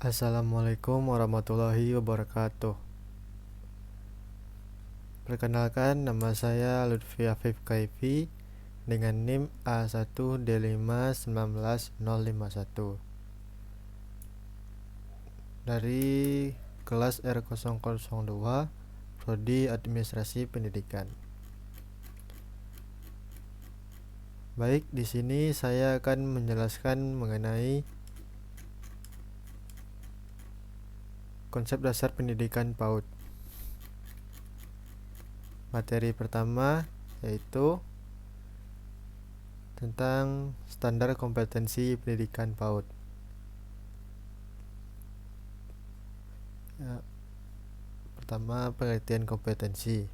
Assalamualaikum warahmatullahi wabarakatuh. Perkenalkan, nama saya Lutfi Afif Kaifi dengan NIM A1D5191051 dari kelas R002 Prodi Administrasi Pendidikan. Baik, di sini saya akan menjelaskan mengenai konsep dasar pendidikan PAUD. Materi pertama yaitu tentang standar kompetensi pendidikan PAUD. Ya, pertama, pengertian kompetensi.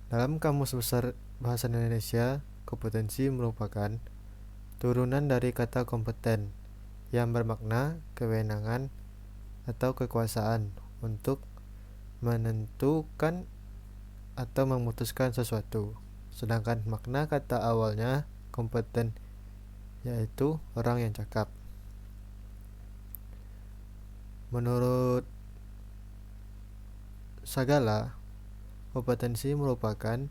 Dalam Kamus Besar Bahasa Indonesia, kompetensi merupakan turunan dari kata kompeten yang bermakna kewenangan atau kekuasaan untuk menentukan atau memutuskan sesuatu. Sedangkan makna kata awalnya kompeten yaitu orang yang cakap. Menurut Sagala, kompetensi merupakan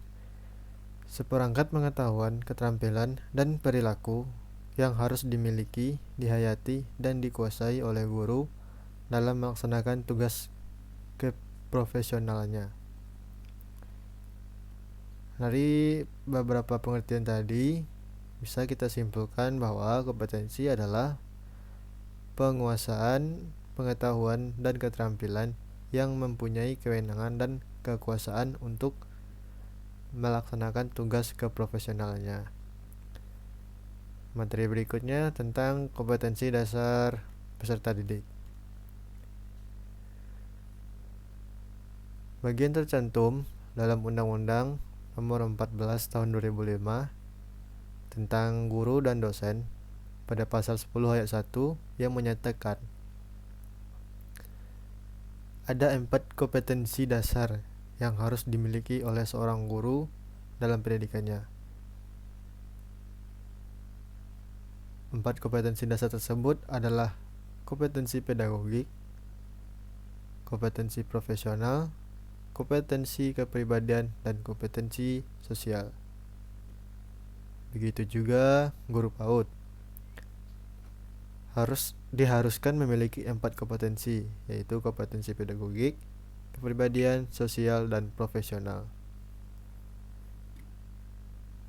seperangkat pengetahuan, keterampilan, dan perilaku yang harus dimiliki, dihayati, dan dikuasai oleh guru dalam melaksanakan tugas keprofesionalannya. Dari beberapa pengertian tadi, bisa kita simpulkan bahwa kompetensi adalah penguasaan, pengetahuan, dan keterampilan yang mempunyai kewenangan dan kekuasaan untuk melaksanakan tugas keprofesionalannya. Materi berikutnya tentang kompetensi dasar peserta didik. Bagian tercantum dalam Undang-Undang Nomor 14 Tahun 2005 tentang guru dan dosen pada pasal 10 ayat 1 yang menyatakan ada 4 kompetensi dasar yang harus dimiliki oleh seorang guru dalam pendidikannya. 4 kompetensi dasar tersebut adalah kompetensi pedagogik, kompetensi profesional, kompetensi kepribadian, dan kompetensi sosial. Begitu juga guru PAUD diharuskan memiliki 4 kompetensi, yaitu kompetensi pedagogik, kepribadian, sosial, dan profesional.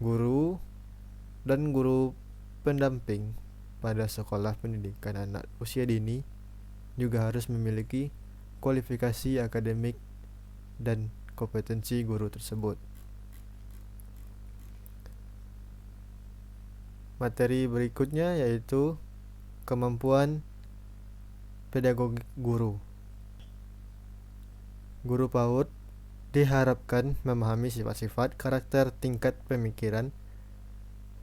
Guru dan guru pendamping pada sekolah pendidikan anak usia dini juga harus memiliki kualifikasi akademik dan kompetensi guru tersebut. Materi berikutnya yaitu kemampuan pedagogik guru. Guru PAUD diharapkan memahami sifat-sifat, karakter, tingkat pemikiran,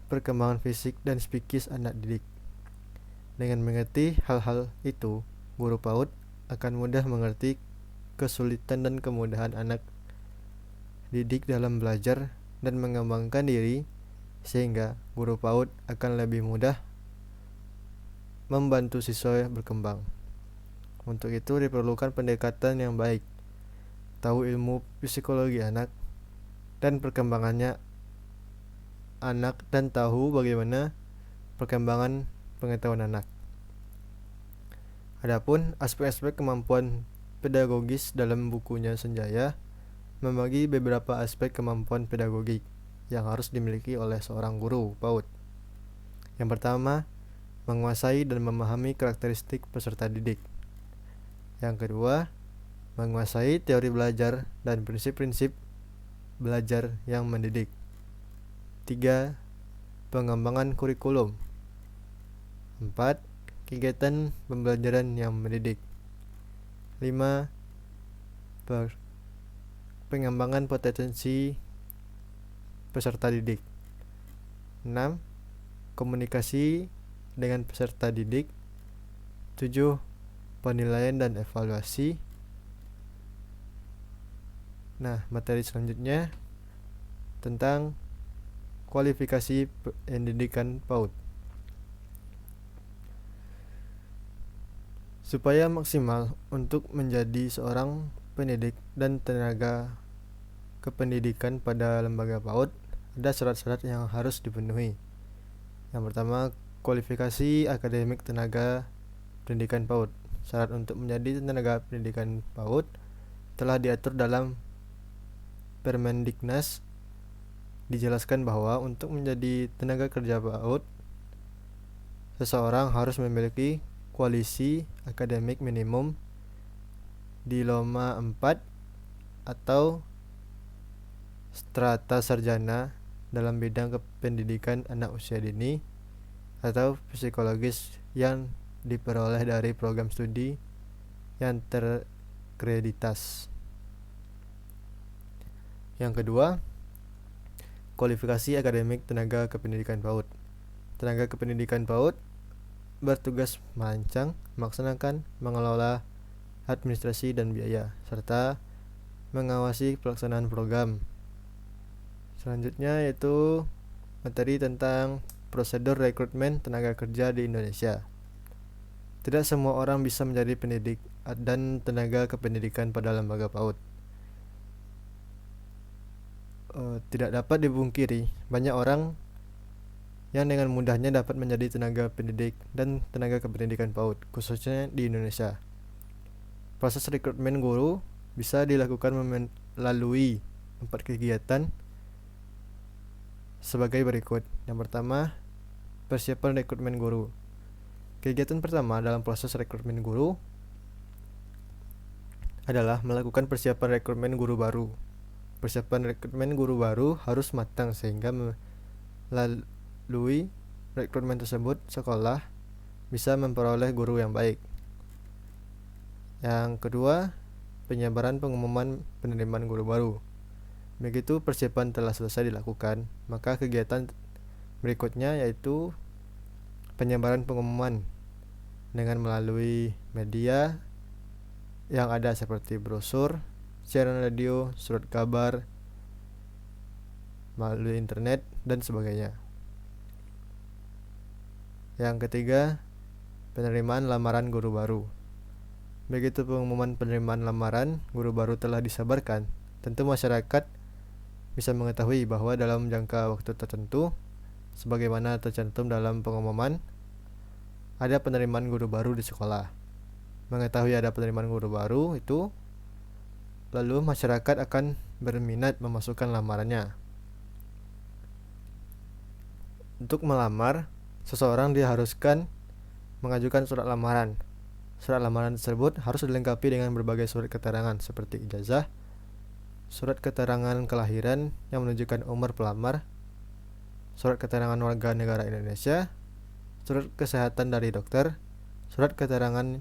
perkembangan fisik, dan psikis anak didik. Dengan mengerti hal-hal itu, guru PAUD akan mudah mengerti kesulitan dan kemudahan anak didik dalam belajar dan mengembangkan diri, sehingga guru PAUD akan lebih mudah membantu siswa berkembang. Untuk itu diperlukan pendekatan yang baik, tahu ilmu psikologi anak dan perkembangannya anak, dan tahu bagaimana perkembangan pengetahuan anak. Adapun aspek-aspek kemampuan pedagogis dalam bukunya Senjaya membagi beberapa aspek kemampuan pedagogik yang harus dimiliki oleh seorang guru PAUD. Yang pertama, menguasai dan memahami karakteristik peserta didik. Yang kedua, menguasai teori belajar dan prinsip-prinsip belajar yang mendidik. 3. Pengembangan kurikulum. 4. Kegiatan pembelajaran yang mendidik. 5. Pengembangan potensi peserta didik. 6. Komunikasi dengan peserta didik. 7. Penilaian dan evaluasi. Nah, materi selanjutnya tentang kualifikasi pendidikan PAUD. Supaya maksimal untuk menjadi seorang pendidik dan tenaga kependidikan pada lembaga PAUD, ada syarat-syarat yang harus dipenuhi. Yang pertama, kualifikasi akademik tenaga pendidikan PAUD. Syarat untuk menjadi tenaga pendidikan PAUD telah diatur dalam Permendiknas. Dijelaskan bahwa untuk menjadi tenaga kerja PAUD, seseorang harus memiliki kualisi akademik minimum Diploma 4 atau strata sarjana dalam bidang kependidikan anak usia dini atau psikologis yang diperoleh dari program studi yang terkreditas. Yang kedua, kualifikasi akademik tenaga kependidikan PAUD. Tenaga kependidikan PAUD bertugas merancang, melaksanakan, mengelola administrasi dan biaya, serta mengawasi pelaksanaan program. Selanjutnya yaitu materi tentang prosedur rekrutmen tenaga kerja di Indonesia. Tidak semua orang bisa menjadi pendidik dan tenaga kependidikan pada lembaga PAUD. Tidak dapat dipungkiri, banyak orang yang dengan mudahnya dapat menjadi tenaga pendidik dan tenaga kependidikan PAUD, khususnya di Indonesia. Proses rekrutmen guru bisa dilakukan melalui 4 kegiatan sebagai berikut. Yang pertama, persiapan rekrutmen guru. Kegiatan pertama dalam proses rekrutmen guru adalah melakukan persiapan rekrutmen guru baru. Persiapan rekrutmen guru baru harus matang sehingga melalui rekrutmen tersebut sekolah bisa memperoleh guru yang baik. Yang kedua, penyebaran pengumuman penerimaan guru baru. Begitu persiapan telah selesai dilakukan, maka kegiatan berikutnya yaitu penyebaran pengumuman dengan melalui media yang ada seperti brosur, siaran radio, surat kabar, melalui internet, dan sebagainya. Yang ketiga, penerimaan lamaran guru baru. Begitu pengumuman penerimaan lamaran guru baru telah disebarkan, tentu masyarakat bisa mengetahui bahwa dalam jangka waktu tertentu, sebagaimana tercantum dalam pengumuman, ada penerimaan guru baru di sekolah. Mengetahui ada penerimaan guru baru itu, lalu masyarakat akan berminat memasukkan lamarannya. Untuk melamar, seseorang diharuskan mengajukan surat lamaran. Surat lamaran tersebut harus dilengkapi dengan berbagai surat keterangan seperti ijazah, surat keterangan kelahiran yang menunjukkan umur pelamar, surat keterangan warga negara Indonesia, surat kesehatan dari dokter, surat keterangan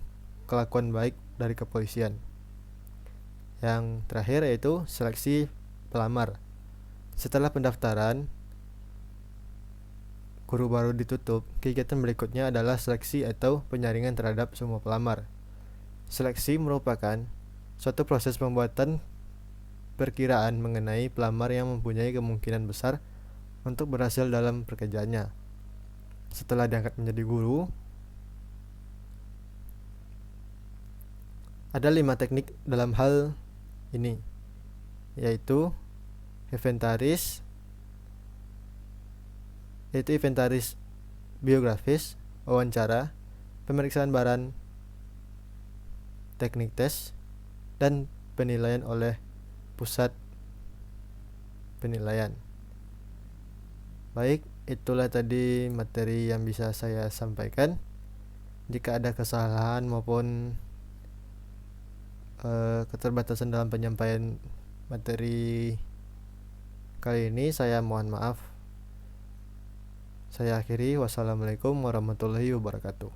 kelakuan baik dari kepolisian. Yang terakhir yaitu seleksi pelamar. Setelah pendaftaran guru baru ditutup, kegiatan berikutnya adalah seleksi atau penyaringan terhadap semua pelamar. Seleksi merupakan suatu proses pembuatan perkiraan mengenai pelamar yang mempunyai kemungkinan besar untuk berhasil dalam pekerjaannya. Setelah diangkat menjadi guru, ada 5 teknik dalam hal ini, yaitu inventaris biografis, wawancara, pemeriksaan baran, teknik tes, dan penilaian oleh pusat penilaian. Baik, itulah tadi materi yang bisa saya sampaikan. Jika ada kesalahan maupun keterbatasan dalam penyampaian materi kali ini, saya mohon maaf. Saya akhiri, wassalamualaikum warahmatullahi wabarakatuh.